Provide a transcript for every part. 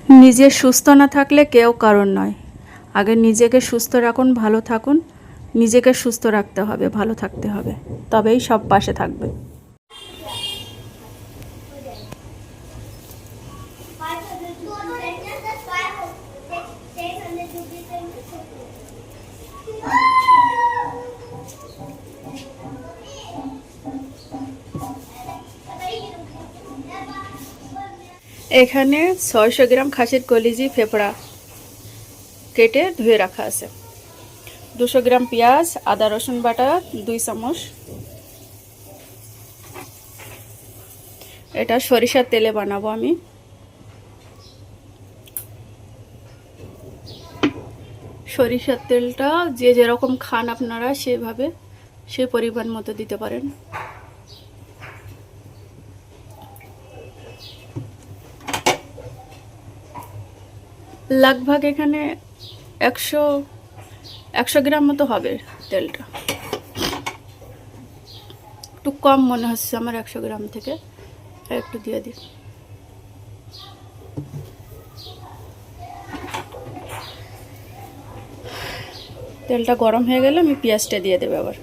নিজে সুস্থ না থাকলে কেউ কারণ নয়। আগে নিজেকে সুস্থ রাখুন, ভালো থাকুন। নিজেকে সুস্থ রাখতে হবে, ভালো থাকতে হবে, তবেই সব পাশে থাকবে। এখানে 600 গ্রাম খাসির কলিজি ফেফড়া কেটে ধুয়ে রাখা আছে। 200 গ্রাম পেঁয়াজ, আদা রসুন বাটা 2 চামচ। এটা সরিষার তেলে বানাবো আমি। সরিষার তেলটা যে যেরকম খান আপনারা সেভাবে সে পরিমাণ মতো দিতে পারেন। लगभग এখানে 100 গ্রাম মতো হবে তেলটা। একটু কম মনে হচ্ছে আমার 100 গ্রাম থেকে, একটু দিয়ে দিই। তেলটা গরম হয়ে গেলে আমি পেঁয়াজটা দিয়ে দেব আবার।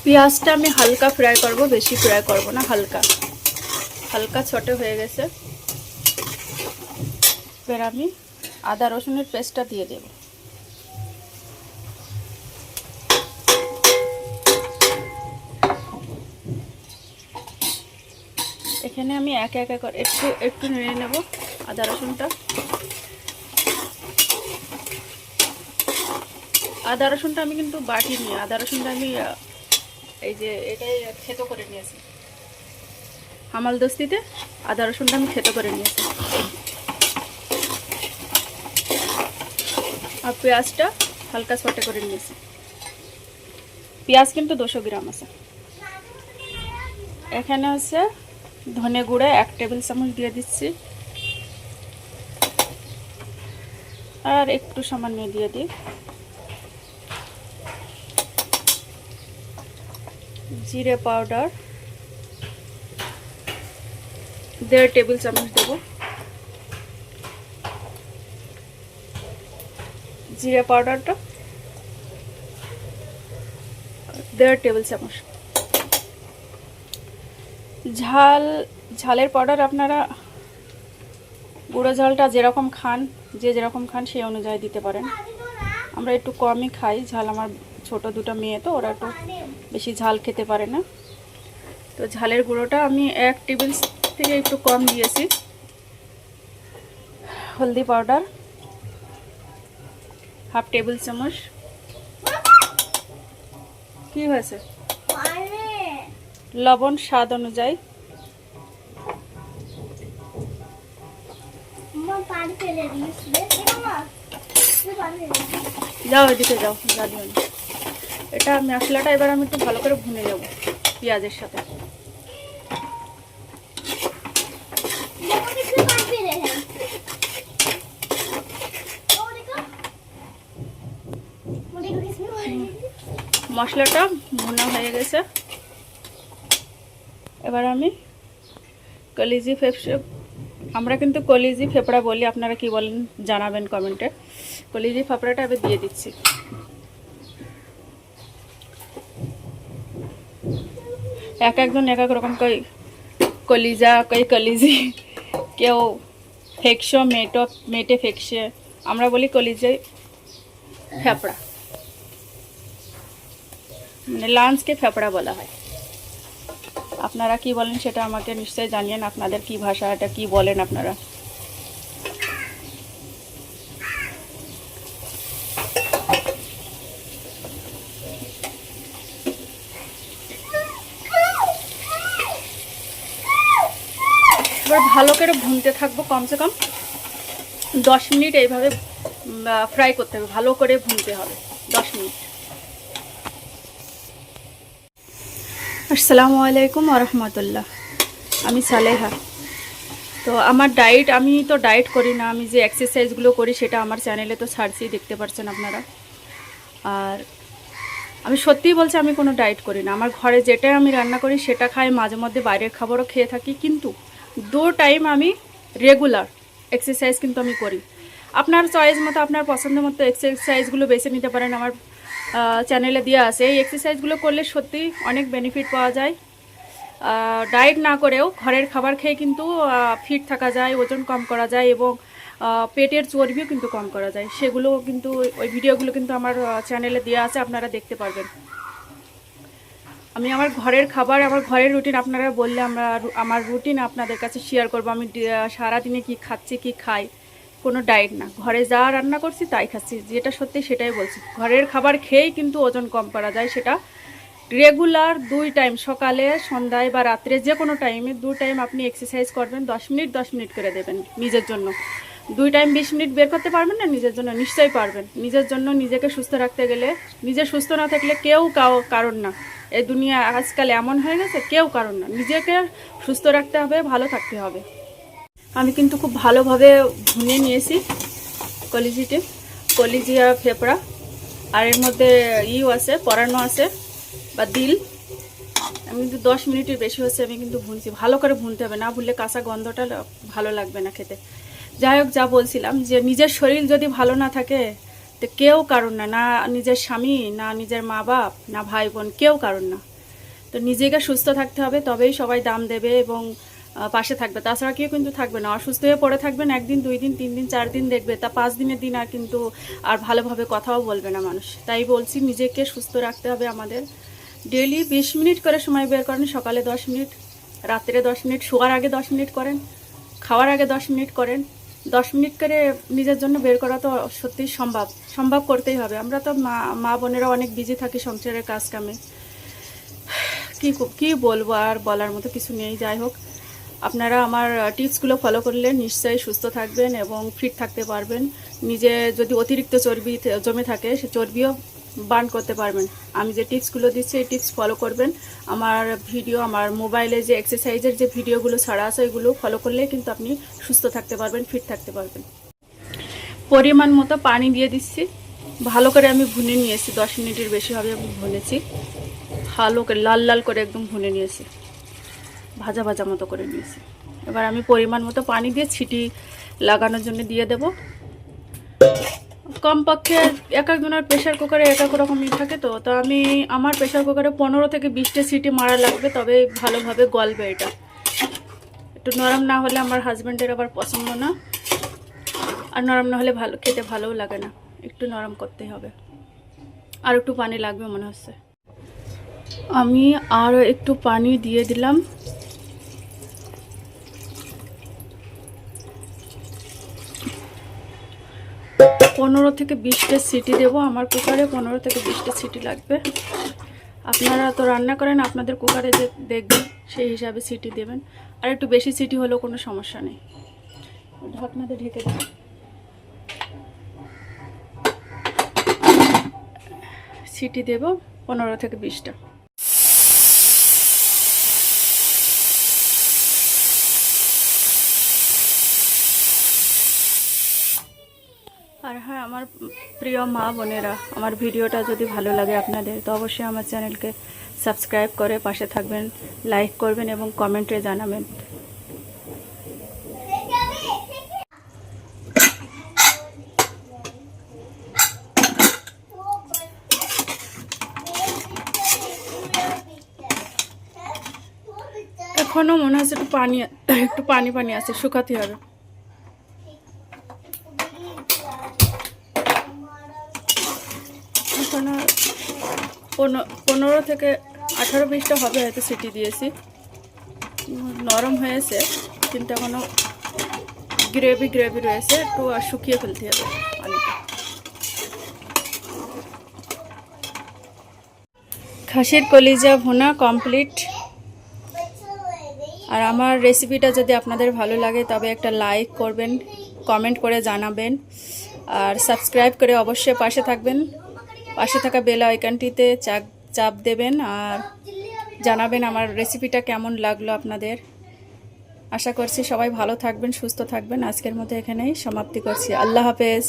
পেঁয়াজটা আমি হালকা ফ্রাই করব, বেশি ফ্রাই করব না, হালকা হালকা ছোট হয়ে গেছে। এবার আমি আদা রসুনের পেস্টটা দিয়ে দেব। এখানে আমি একে একে করে একটু একটু নেড়ে নেব আদা রসুনটা। আদা রসুনটা আমি কিন্তু বাটিনি, আদা রসুনটা আমি এই যে এটাই থেতো করে নিয়েছি হামালদস্তিতে। আদা রসুনটা আমি থেতো করে নিয়েছি। আর পেঁয়াজটা হালকা সটে করে নিয়েছি। পেঁয়াজ কিন্তু 200 গ্রাম আছে। এখানে হচ্ছে ধনে গুঁড়া 1 টেবিল চামচ দিয়ে দিচ্ছি, আর একটু সামান্য দিয়ে দিই। জিরে পাউডার 1.5 টেবিল চামচ দেব। জিরে পাউডারটা 1.5 টেবিল চামচ। ঝালের পাউডার আপনারা গুঁড়ো ঝালটা যেরকম খান, যে যেরকম খান সেই অনুযায়ী দিতে পারেন। আমরা একটু কমই খাই ঝাল, আমার ছোট দুটো মেয়ে তো ওরা একটু বেশি ঝাল খেতে পারে না। তো ঝালের গুঁড়োটা আমি 1 টেবিল থেকে একটু কম দিয়েছি। হলদি পাউডার 1/2 টেবিল চামচ। কি হয়েছে? লবণ স্বাদ অনুযায়ী। যাও এদিকে যাও, জানিও না। এটা মশলাটা এবার আমি একটু ভালো করে ভুনে নেব পেঁয়াজের সাথে। মশলাটা ভুনা হয়ে গেছে। এবার আমি কলিজি ফেফড়া, আমরা কিন্তু কলিজি ফেফড়া বলি, আপনারা কি বলেন জানাবেন কমেন্টে। কলিজি ফেফড়াটা এবার দিয়ে দিচ্ছি। একজন এক এক রকম কলিজা, কই কলিজি, কেউ ফেকশো মেটে ফেকশে, আমরা বলি কলিজি ফেফড়া, মানে লাঞ্চকে ফেফড়া বলা হয়। আপনারা কি বলেন সেটা আমাকে নিশ্চয়ই জানিয়েন, আপনাদের কি ভাষা, এটা কি বলেন আপনারা। এবার ভালো করে ভুনতে থাকবো, কমসে কম 10 মিনিট এইভাবে ফ্রাই করতে হবে, ভালো করে ভুনতে হবে 10 মিনিট। আসসালামু আলাইকুম ওয়া রাহমাতুল্লাহ। আমি সালেহা। তো আমার ডায়েট, আমি তো ডায়েট করি না, আমি যে এক্সারসাইজগুলো করি সেটা আমার চ্যানেলে তো সার্চেই দেখতে পাচ্ছেন আপনারা। আর আমি সত্যিই বলছি, আমি কোনো ডায়েট করি না। আমার ঘরে যেটা আমি রান্না করি সেটা খাই, মাঝে মধ্যে বাইরের খাবারও খেয়ে থাকি, কিন্তু 2 টাইম আমি রেগুলার এক্সারসাইজ কিন্তু আমি করি। আপনার চয়েস মতো, আপনার পছন্দ মতো এক্সারসাইজগুলো বেছে নিতে পারেন। আমার চ্যানেলে দেওয়া আছে। এই এক্সারসাইজগুলো করলে সত্যি অনেক বেনিফিট পাওয়া যায়। ডায়েট না করেও ঘরের খাবার খেয়ে কিন্তু ফিট থাকা যায়, ওজন কম করা যায় এবং পেটের চর্বিও কিন্তু কম করা যায়। সেগুলো কিন্তু, ওই ভিডিওগুলো কিন্তু আমার চ্যানেলে দেওয়া আছে, আপনারা দেখতে পারবেন। আমি আমার ঘরের খাবার, আমার ঘরের রুটিন আপনারা বললে আমার রুটিন আপনাদের কাছে শেয়ার করব। আমি সারাদিনে কি খাচ্ছি, কি খাই, কোনো ডায়েট না, ঘরে যা রান্না করছি তাই খাচ্ছি, যেটা সত্যি সেটাই বলছি। ঘরের খাবার খেয়েই কিন্তু ওজন কম করা যায়। সেটা রেগুলার 2 টাইম, সকালে, সন্ধ্যায় বা রাত্রে, যে কোনো টাইমে 2 টাইম আপনি এক্সারসাইজ করবেন। 10 মিনিট 10 মিনিট করে দেবেন নিজের জন্য। 2 টাইম 20 মিনিট বের করতে পারবেন না নিজের জন্য? নিশ্চয়ই পারবেন। নিজের জন্য, নিজেকে সুস্থ রাখতে গেলে, নিজে সুস্থ না থাকলে কেউ কারণ না। এই দুনিয়া আজকাল এমন হয়ে গেছে, কেউ কারণ না। নিজেকে সুস্থ রাখতে হবে, ভালো থাকতে হবে। আমি কিন্তু খুব ভালোভাবে ভুনিয়ে নিয়েছি কলিজিয়া ফেপড়া, আর এর মধ্যে আছে, পরানো আছে বা দিল। আমি কিন্তু 10 মিনিটের বেশি হচ্ছে আমি কিন্তু ভুনছি। ভালো করে ভুনতে হবে, না ভুনলে কাঁচা গন্ধটা ভালো লাগবে না খেতে। যাই হোক, যা বলছিলাম, যে নিজের শরীর যদি ভালো না থাকে তো কেউ কারণ না, না নিজের স্বামী, না নিজের মা বাপ, না ভাই বোন, কেউ কারণ না। তো নিজেকে সুস্থ থাকতে হবে, তবেই সবাই দাম দেবে এবং পাশে থাকবে। তাছাড়া কেউ কিন্তু থাকবে না। অসুস্থ হয়ে পড়ে থাকবেন 1 দিন, 2 দিন, 3 দিন, 4 দিন দেখবে, তা 5 দিনের দিন আর কিন্তু আর ভালোভাবে কথাও বলবে না মানুষ। তাই বলছি, নিজেকে সুস্থ রাখতে হবে আমাদের। ডেইলি 20 মিনিট করে সময় বের করেন। সকালে 10 মিনিট, রাত্রে 10 মিনিট, শোয়ার আগে 10 মিনিট করেন, খাওয়ার আগে 10 মিনিট করেন। 10 মিনিট করে নিজের জন্য বের করা তো সত্যিই সম্ভব করতেই হবে। আমরা তো মা বোনেরা অনেক বিজি থাকি সংসারের কাজ কামে। কি বলবো, আর বলার মতো কিছু নেই। যাই হোক, আপনারা আমার টিপসগুলো ফলো করলে নিশ্চয়ই সুস্থ থাকবেন এবং ফিট থাকতে পারবেন। নিজে যদি অতিরিক্ত চর্বি জমে থাকে, সে চর্বিও বার্ন করতে পারবেন। আমি যে টিপসগুলো দিচ্ছি, এই টিপস ফলো করবেন। আমার ভিডিও, আমার মোবাইলে যে এক্সারসাইজের যে ভিডিওগুলো ছাড়া আছে, এগুলো ফলো করলে কিন্তু আপনি সুস্থ থাকতে পারবেন, ফিট থাকতে পারবেন। পরিমাণ মতো পানি দিয়ে দিচ্ছি। ভালো করে আমি ভুনে নিয়েছি, 10 মিনিটের বেশি হবে আমি ভুনেছি। ভালো করে লাল লাল করে একদম ভুনে নিয়েছি, ভাজা ভাজা মতো করে নিয়েছি। এবার আমি পরিমাণ মতো পানি দিয়ে ছিটি লাগানোর জন্য দিয়ে দেব। কমপক্ষে এক একজনের প্রেশার কুকারে এক এক রকমই থাকে, তো আমি আমার প্রেশার কুকারে 15 থেকে 20টা সিটি মারা লাগবে, তবে ভালোভাবে গলবে। এটা একটু নরম না হলে আমার হাজব্যান্ডের আবার পছন্দ না, আর নরম না হলে খেতে ভালোও লাগে না। একটু নরম করতেই হবে। আর একটু পানি লাগবে মনে হচ্ছে। আমি আরও একটু পানি দিয়ে দিলাম। পনেরো থেকে 20টা সিটি দেবো আমার কুকারে। 15 থেকে 20টা সিটি লাগবে। আপনারা তো রান্না করেন, আপনাদের কুকারে যে দেখবেন সেই হিসাবে সিটি দেবেন। আর একটু বেশি সিটি হলেও কোনো সমস্যা নেই। ঢাকনাতে ঢেকে দেবেন। সিটি দেব 15 থেকে 20টা। আর হ্যাঁ, আমার প্রিয় মা বোনেরা, আমার ভিডিওটা যদি ভালো লাগে আপনাদের, তো অবশ্যই আমার চ্যানেলকে সাবস্ক্রাইব করে পাশে থাকবেন, লাইক করবেন এবং কমেন্টে জানাবেন। এখনও মনে হচ্ছে একটু পানি আছে, শুকাতে হবে। এখনো 15 থেকে 18-20টা হবে হয়তো সিটি দিয়েছি। নরম হয়েছে, কিন্তু এখনো গ্রেভি রয়েছে, একটু শুকিয়ে ফেলতে হবে পানিটা। খাসির কলিজা ভুনা কমপ্লিট। আর আমার রেসিপিটা যদি আপনাদের ভালো লাগে তবে একটা লাইক করবেন, কমেন্ট করে জানাবেন, আর সাবস্ক্রাইব করে অবশ্যই পাশে থাকবেন। পাশে থাকা বেল আইকনটিতে চাপ দেবেন আর জানাবেন আমার রেসিপিটা কেমন লাগলো আপনাদের। আশা করছি সবাই ভালো থাকবেন, সুস্থ থাকবেন। আজকের মতো এখানেই সমাপ্তি করছি। আল্লাহ হাফেজ।